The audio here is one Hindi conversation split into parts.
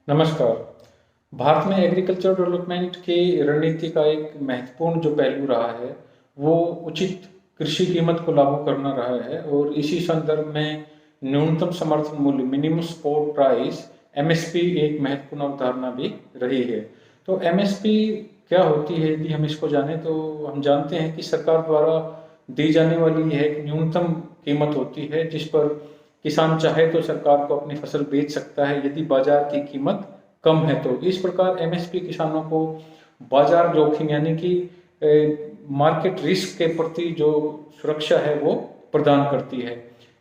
नमस्कार। भारत में एग्रीकल्चर डेवलपमेंट की रणनीति का एक महत्वपूर्ण जो पहलू रहा है, वो उचित कृषि कीमत को लागू करना रहा है और इसी संदर्भ में न्यूनतम समर्थन मूल्य मिनिमम सपोर्ट प्राइस एमएसपी एक महत्वपूर्ण अवधारणा भी रही है। तो एमएसपी क्या होती है, यदि हम इसको जानें तो हम जानते हैं कि सरकार द्वारा दी जाने वाली यह एक न्यूनतम कीमत होती है जिस पर किसान चाहे तो सरकार को अपनी फसल बेच सकता है यदि बाजार की कीमत कम है। तो इस प्रकार एमएसपी किसानों को बाजार जोखिम यानी कि मार्केट रिस्क के प्रति जो सुरक्षा है वो प्रदान करती है।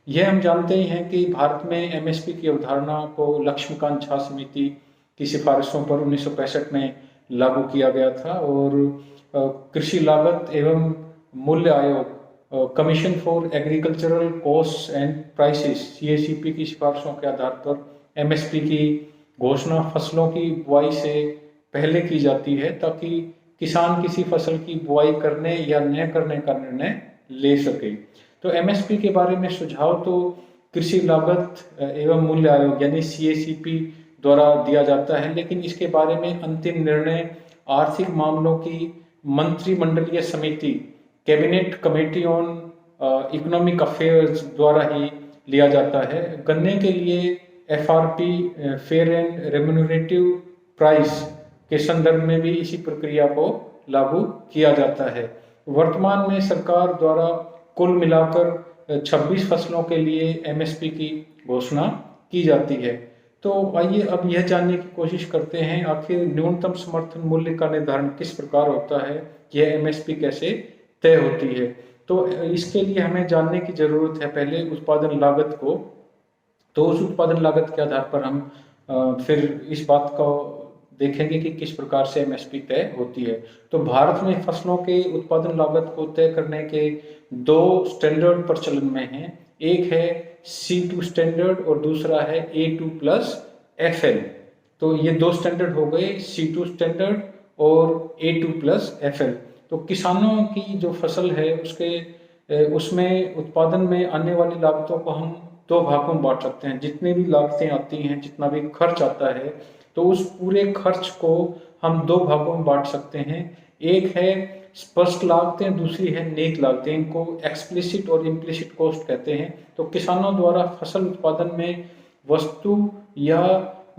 यह हम जानते ही हैं कि भारत में एमएसपी की अवधारणा को लक्ष्मीकांत झा समिति की सिफारिशों पर 1965 में लागू किया गया था और कृषि लागत एवं मूल्य आयोग commission for agricultural cost and prices CACP की सिफारिशों के आधार पर एमएसपी की घोषणा फसलों की बुआई से पहले की जाती है ताकि किसान किसी फसल की बुआई करने या न करने का निर्णय ले सके। तो एमएसपी के बारे में सुझाव तो कृषि लागत एवं मूल्य आयोग यानी सीएसीपी द्वारा दिया जाता है, लेकिन इसके बारे में अंतिम निर्णय आर्थिक मामलों की मंत्रिमंडलीय समिति cabinet committee on economic affairs द्वारा ही लिया जाता है। गन्ने के लिए FRP fair and remunerative price के संदर्भ में भी इसी प्रक्रिया को लागू किया जाता है। वर्तमान में सरकार द्वारा कुल मिलाकर 26 फसलों के लिए एमएसपी की घोषणा की जाती है। तो आइए अब यह जानने की कोशिश करते हैं आखिर न्यूनतम समर्थन मूल्य का निर्धारण किस प्रकार होता है, यह एमएसपी कैसे तय होती है। तो इसके लिए हमें जानने की जरूरत है पहले उत्पादन लागत को। तो उस उत्पादन लागत के आधार पर हम फिर इस बात को देखेंगे कि किस प्रकार से एमएसपी तय होती है। तो भारत में फसलों के उत्पादन लागत को तय करने के दो स्टैंडर्ड प्रचलन में हैं। एक है C2 स्टैंडर्ड और दूसरा है A2 प्लस FL। तो ये दो स्टैंडर्ड हो गए, C2 स्टैंडर्ड और A2 प्लस FL। तो किसानों की जो फसल है उसमें उत्पादन में आने वाली लागतों को हम दो भागों में बांट सकते हैं। जितनी भी लागतें आती हैं, जितना भी खर्च आता है, तो उस पूरे खर्च को हम दो भागों में बांट सकते हैं। एक है स्पष्ट लागतें, दूसरी है नेक लागतें। इनको एक्सप्लिसिट और इम्प्लिसिट कॉस्ट कहते हैं। तो किसानों द्वारा फसल उत्पादन में वस्तु या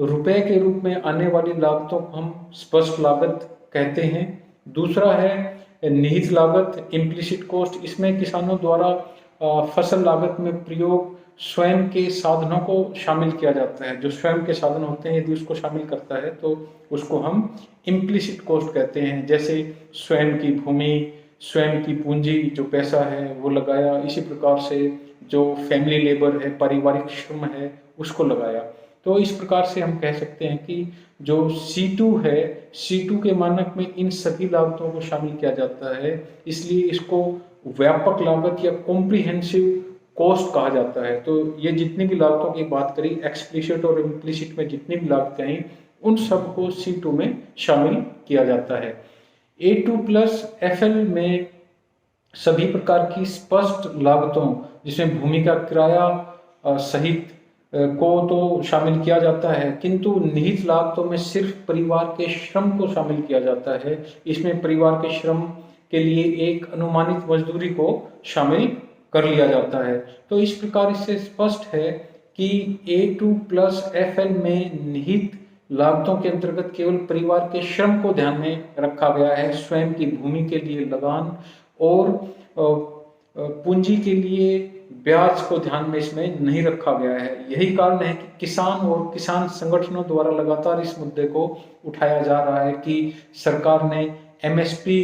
रुपए के रूप में आने वाली लागतों को हम स्पष्ट लागत कहते हैं। दूसरा है निहित लागत, इम्प्लिसिट कॉस्ट। इसमें किसानों द्वारा फसल लागत में प्रयोग स्वयं के साधनों को शामिल किया जाता है। जो स्वयं के साधन होते हैं यदि उसको शामिल करता है तो उसको हम इम्प्लिसिट कॉस्ट कहते हैं। जैसे स्वयं की भूमि, स्वयं की पूंजी, जो पैसा है वो लगाया। इसी प्रकार से जो फैमिली लेबर है, पारिवारिक श्रम है, उसको लगाया। तो इस प्रकार से हम कह सकते हैं कि जो C2 है, C2 के मानक में इन सभी लागतों को शामिल किया जाता है, इसलिए इसको व्यापक लागत या कॉम्प्रिहेंसिव कॉस्ट कहा जाता है। तो ये जितनी भी लागतों की बात करी, एक्सप्लिसिट और इम्प्लिसिट में जितनी भी लागतें आई, उन सबको C2 में शामिल किया जाता है। A2 प्लस FL में सभी प्रकार की स्पष्ट लागतों, जिसमें भूमि का किराया सहित को तो शामिल किया जाता है, किंतु निहित लागतों में सिर्फ परिवार के श्रम को शामिल किया जाता है। इसमें परिवार के श्रम के लिए एक अनुमानित मजदूरी को शामिल कर लिया जाता है। तो इस प्रकार इससे स्पष्ट है कि A2 प्लस FL में निहित लागतों के अंतर्गत केवल परिवार के श्रम को ध्यान में रखा गया है। स्वयं की भूमि के लिए लगान और पूंजी के लिए ब्याज को ध्यान में इसमें नहीं रखा गया है। यही कारण है कि किसान और किसान संगठनों द्वारा लगातार इस मुद्दे को उठाया जा रहा है कि सरकार ने एमएसपी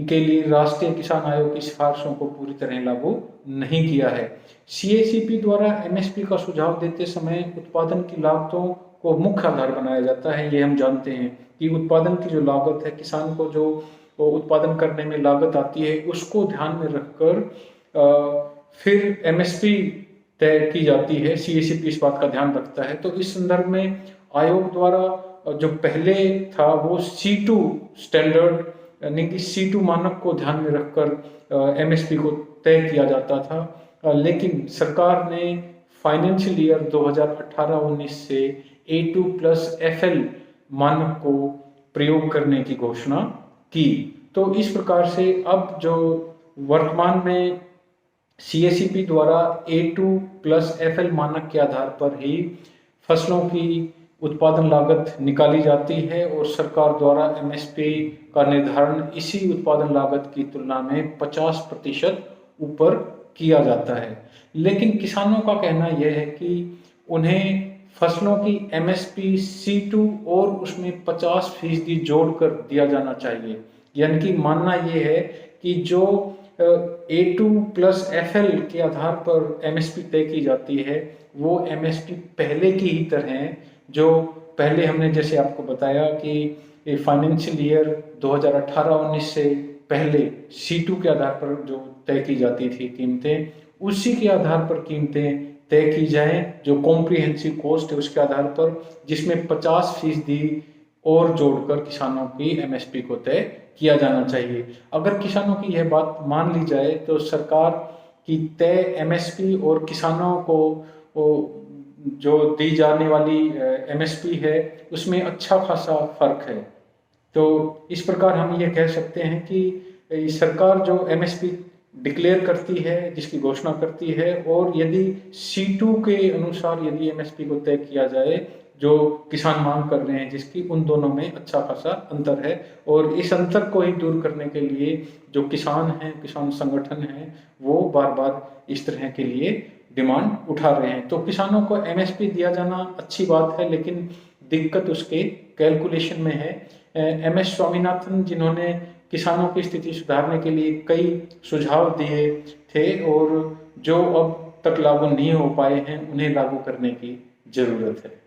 के लिए राष्ट्रीय किसान आयोग की सिफारिशों को पूरी तरह लागू नहीं किया है। सीएसीपी द्वारा एमएसपी का सुझाव देते समय उत्पादन की लागतों को मुख्य आधार बनाया जाता है। ये हम जानते हैं कि उत्पादन की जो लागत है, किसान को जो उत्पादन करने में लागत आती है, उसको ध्यान में रखकर फिर एमएसपी तय की जाती है। सीएसीपी इस बात का ध्यान रखता है। तो इस संदर्भ में आयोग द्वारा जो पहले था वो C2 स्टैंडर्ड यानी कि C2 मानक को ध्यान में रखकर एमएसपी को तय किया जाता था। लेकिन सरकार ने फाइनेंशियल ईयर 2018-19 से A2+FL मानक को प्रयोग करने की घोषणा की। तो इस प्रकार से अब जो वर्तमान में CACP द्वारा A2+FL मानक के आधार पर ही फसलों की उत्पादन लागत निकाली जाती है और सरकार द्वारा MSP का निर्धारण इसी उत्पादन लागत की तुलना में 50% ऊपर किया जाता है। लेकिन किसानों का कहना यह है कि उन्हें फसलों की MSP C2 और उसमें 50% जोड़कर दिया जाना चाहिए। यानी कि मानना यह है कि जो A2+FL के आधार पर MSP तय की जाती है वो MSP पहले की ही तरह है, जो पहले हमने जैसे आपको बताया कि फाइनेंशियल ईयर 2018-19 से पहले C2 के आधार पर जो तय की जाती थी कीमतें, उसी के आधार पर कीमतें तय की जाएं, जो कॉम्प्रिहेंसिव कॉस्ट है उसके आधार पर, जिसमें 50% और जोड़कर किसानों की MSP को तय किया जाना चाहिए। अगर किसानों की यह बात मान ली जाए तो सरकार की तय MSP और किसानों को जो दी जाने वाली MSP है उसमें अच्छा खासा फर्क है। तो इस प्रकार हम ये कह सकते हैं कि सरकार जो MSP डिक्लेयर करती है, जिसकी घोषणा करती है, और यदि C2 के अनुसार यदि MSP को तय किया जाए जो किसान मांग कर रहे हैं, जिसकी उन दोनों में अच्छा खासा अंतर है। और इस अंतर को ही दूर करने के लिए जो किसान हैं, किसान संगठन हैं, वो बार बार इस तरह के लिए डिमांड उठा रहे हैं। तो किसानों को MSP दिया जाना अच्छी बात है, लेकिन दिक्कत उसके कैलकुलेशन में है। MS स्वामीनाथन, जिन्होंने किसानों की स्थिति सुधारने के लिए कई सुझाव दिए थे और जो अब तक लागू नहीं हो पाए हैं, उन्हें लागू करने की जरूरत है।